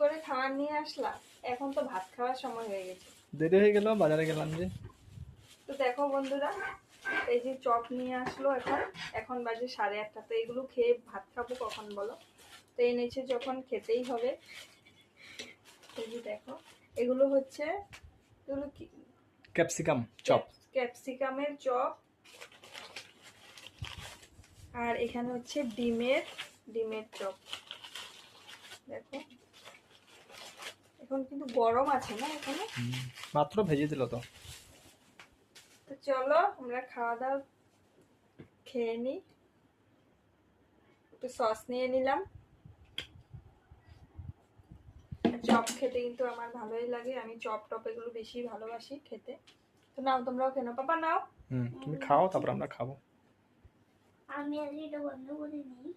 করে খাবার নিয়ে আসলাম, এখন তো ভাত খাওয়ার সময় হয়ে গেছে। দেরি হয়ে গেল, বাজারে গেলাম যে। তো দেখো বন্ধুরা, এই যে চপ নিয়ে আসলো, এখন বাজে 8:30। তো এগুলো খেয়ে ভাত খাবো কখন বলো? তো এনেছে যখন খেতেই হবে। এই যে দেখো, এগুলো হচ্ছে, এগুলো কি? Capsicum chop. ক্যাপসিকামের চপ। আর এখানে হচ্ছে ডিমের চপ। দেখো, এখন কিন্তু গরম আছে না এখানে। মাত্র ভেজে দিল তো। তো চলো আমরা খাওয়া দাওয়া খেয়ে নিই। একটু সস নিয়ে নিলাম। চপ খেতে কিন্তু আমার ভালোই লাগে, আমি চপ টপ এগুলো বেশি ভালোবাসি খেতে। তো নাও, তোমরাও কেন পাপা, নাও। তুমি খাও, তারপর আমরা খাবো। আমি আজ এটা বন্ধ করে নিই।